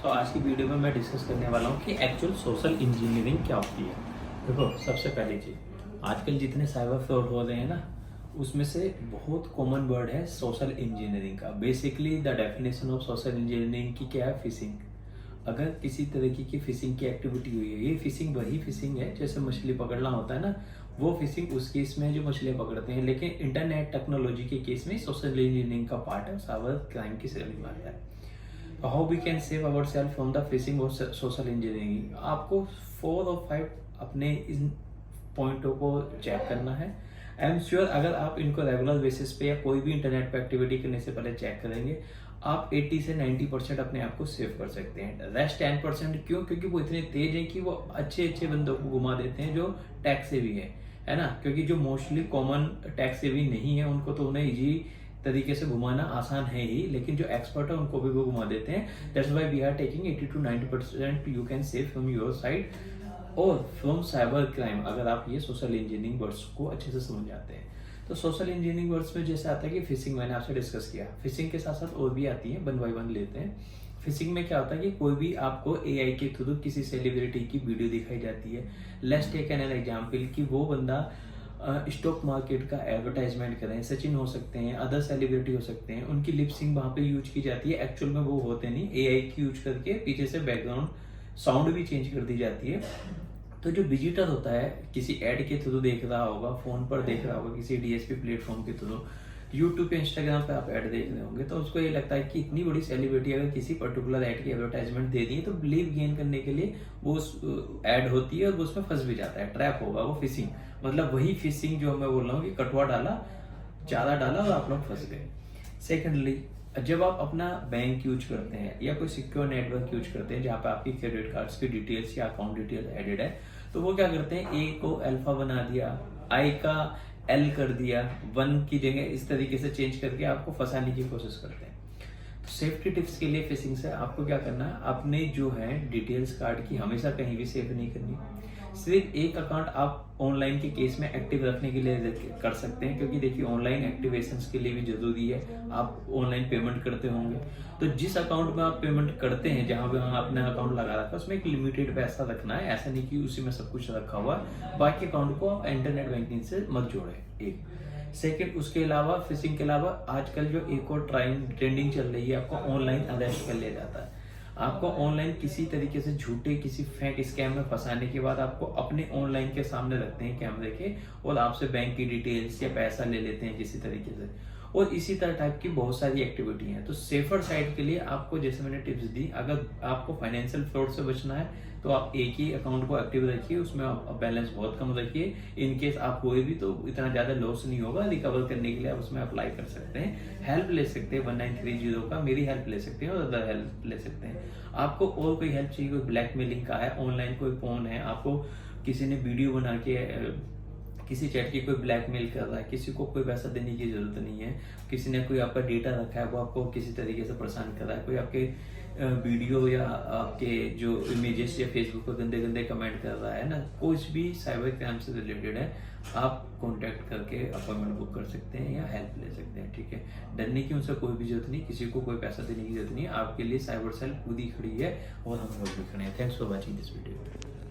तो आज की वीडियो में मैं डिस्कस करने वाला हूँ कि एक्चुअल सोशल इंजीनियरिंग क्या होती है। देखो, सबसे पहली चीज़, आजकल जितने साइबर फ्रॉड हो रहे हैं ना, उसमें से बहुत कॉमन वर्ड है सोशल इंजीनियरिंग का। Basically the definition of social engineering की क्या है? फिशिंग। अगर किसी तरीके की फिशिंग की एक्टिविटी हुई है, ये फिशिंग वही फिशिंग है जैसे मछली पकड़ना होता है ना, वो फिशिंग उस केस में है जो मछलियाँ पकड़ते हैं। लेकिन इंटरनेट टेक्नोलॉजी के केस में सोशल इंजीनियरिंग का पार्ट है, साइबर क्राइम की श्रेणी में आता है। How we can save our self from the phishing और सोशल इंजीनियरिंग। आपको 4 और 5 अपने इन पॉइंटों को चेक करना है। आई एम श्योर अगर आप इनको रेगुलर बेसिस पे या कोई भी इंटरनेट पे एक्टिविटी करने से पहले चेक करेंगे, आप 80 से 90% अपने आप को सेव कर सकते हैं। रेस्ट 10% क्यों? क्योंकि वो इतने तेज हैं कि वो अच्छे अच्छे बंदों को घुमा देते हैं जो टैक्स सेवी है ना। क्योंकि जो मोस्टली कॉमन टैक्स सेवी नहीं है, उनको तो उन्हें इजी तरीके से घुमाना आसान है ही, लेकिन जो एक्सपर्ट है उनको भी वो घुमा देते हैं। That's why we are taking 80 to 90% you can save from your side और फ्रॉम साइबर क्राइम, अगर आप ये सोशल इंजीनियरिंग वर्ड्स को अच्छे से समझ जाते हैं। तो सोशल इंजीनियरिंग वर्ड्स में जैसे आता है कि फिशिंग, मैंने आपसे डिस्कस किया। फिशिंग के साथ साथ और भी आती है, 1 by 1 लेते हैं। फिशिंग में क्या होता है कि कोई भी आपको एआई के थ्रू किसी सेलिब्रिटी की वीडियो दिखाई जाती है। लेट्स टेक एन एग्जांपल कि वो बंदा स्टॉक मार्केट का एडवर्टाइजमेंट करें, सचिन हो सकते हैं, अदर सेलिब्रिटी हो सकते हैं, उनकी लिपसिंग वहां पे यूज की जाती है। एक्चुअल में वो होते नहीं, एआई की यूज करके पीछे से बैकग्राउंड साउंड भी चेंज कर दी जाती है। तो जो विजिटर होता है, किसी एड के थ्रू देख रहा होगा, फोन पर देख रहा होगा, किसी डीएसपी प्लेटफॉर्म के थ्रू, यूट्यूब पे, इंस्टाग्राम पे आप ऐड देख रहे होंगे, तो उसको ये लगता है कि इतनी बड़ी सेलिब्रिटी अगर किसी पर्टिकुलर ऐड की एडवर्टाइजमेंट दे दी है तो बिलीव गेन करने के लिए वो उस ऐड होती है और वो उसमें फंस भी जाता है। ट्रैप होगा वो, फिशिंग। मतलब वही फिशिंग जो मैं बोल रहा हूँ कि कटुआ डाला, चारा डाला और आप लोग फंस गए। सेकेंडली, जब आप अपना बैंक यूज करते हैं या कोई सिक्योर नेटवर्क यूज करते हैं जहाँ पे आपकी क्रेडिट कार्ड्स की डिटेल्स या अकाउंट डिटेल्स एडेड है, तो वो क्या करते हैं, ए को अल्फा बना दिया, आई का एल कर दिया, 1 की जगह इस तरीके से चेंज करके आपको फंसाने की कोशिश करते हैं। सेफ्टी टिप्स के लिए फिशिंग से आपको क्या करना है, अपने जो है डिटेल्स कार्ड की हमेशा कहीं भी सेव नहीं करनी। सिर्फ एक अकाउंट आप ऑनलाइन के केस में एक्टिव रखने के लिए कर सकते हैं, क्योंकि देखिए ऑनलाइन एक्टिवेशंस के लिए भी जरूरी है। आप ऑनलाइन पेमेंट करते होंगे, तो जिस अकाउंट में आप पेमेंट करते हैं, जहां पे आपने अकाउंट लगा रखा है, उसमें एक लिमिटेड पैसा रखना है। ऐसा नहीं कि उसी में सब कुछ रखा हुआ है। बाकी अकाउंट को आप इंटरनेट बैंकिंग से मत जोड़ें। एक सेकेंड, उसके अलावा फिशिंग के अलावा आजकल जो एक और ट्रेंडिंग चल रही है, आपको ऑनलाइन अरेस्ट कर लिया जाता है। आपको ऑनलाइन किसी तरीके से झूठे किसी फेक स्कैम में फंसाने के बाद आपको अपने ऑनलाइन के सामने रखते हैं कैमरे के, और आपसे बैंक की डिटेल्स या पैसा ले लेते हैं किसी तरीके से। और इसी तरह टाइप की बहुत सारी एक्टिविटी हैं। तो सेफर साइड के लिए आपको, जैसे मैंने टिप्स दी, अगर आपको फाइनेंशियल फ्रॉड से बचना है तो आप एक ही अकाउंट को एक्टिव रखिए, उसमें आप बैलेंस बहुत कम रखिए। इन केस आप हुए भी तो इतना ज्यादा लॉस नहीं होगा। रिकवर करने के लिए आप उसमें अप्लाई कर सकते हैं, हेल्प ले सकते हैं 1930 का, मेरी हेल्प ले सकते हैं और अदर हेल्प ले सकते हैं। आपको और कोई हेल्प चाहिए, कोई ब्लैकमेलिंग का है, ऑनलाइन कोई फोन है, आपको किसी ने वीडियो बना के किसी चैट की कोई ब्लैकमेल कर रहा है, किसी को कोई पैसा देने की जरूरत नहीं है, किसी ने कोई आपका डेटा रखा है, वो आपको किसी तरीके से परेशान कर रहा है, कोई आपके वीडियो या आपके जो इमेजेस या फेसबुक पर गंदे गंदे कमेंट कर रहा है ना, कुछ भी साइबर क्राइम से रिलेटेड है, आप कांटेक्ट करके अपॉइंटमेंट बुक कर सकते हैं या हेल्प ले सकते हैं। ठीक है, डरने की उनसे कोई भी जरूरत नहीं, किसी को कोई पैसा देने की जरूरत नहीं। आपके लिए साइबर सेल खुद ही खड़ी है और हम लोग भी खड़े हैं। Thanks for watching this video.